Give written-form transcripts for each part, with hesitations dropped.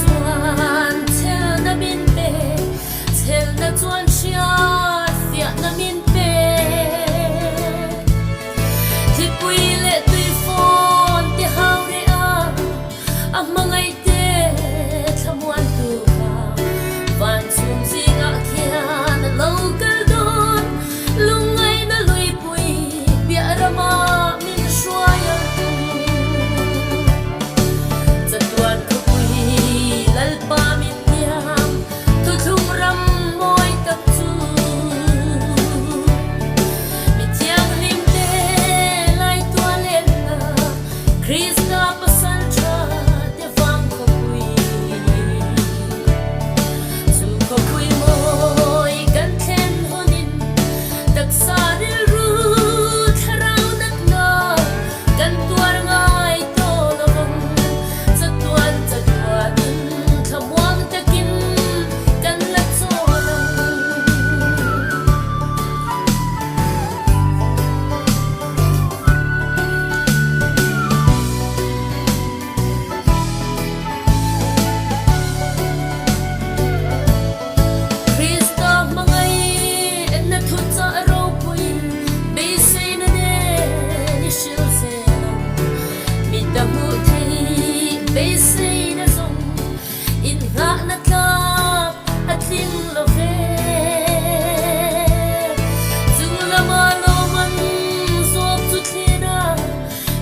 chuan thel na min pe thel na chuan chia fia na min pe thi pui le tui phone ti hau re a mangai te thamuan tu ka van sum singa khian lo kal don lungai na lui pui bia rama min shwaya zatuan ko pui lalpa min diam tu thung ram moi tak chu mi tiang lim te lai tua len na krista pasan cha te vang ko pui su ko pui moi kan then honin tak sa dil ru tharau nak na kan tuar ngai to lovang zatuan thamuang takin kan la cholang Krista mangai na thu cha ro pui be se na ne ni shil se mi da mu thei be se na song in nga na tla atling lo ve zung la ma lo man zo tu thina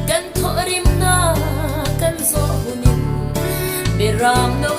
kan tho rim na kan zo hunin be ram no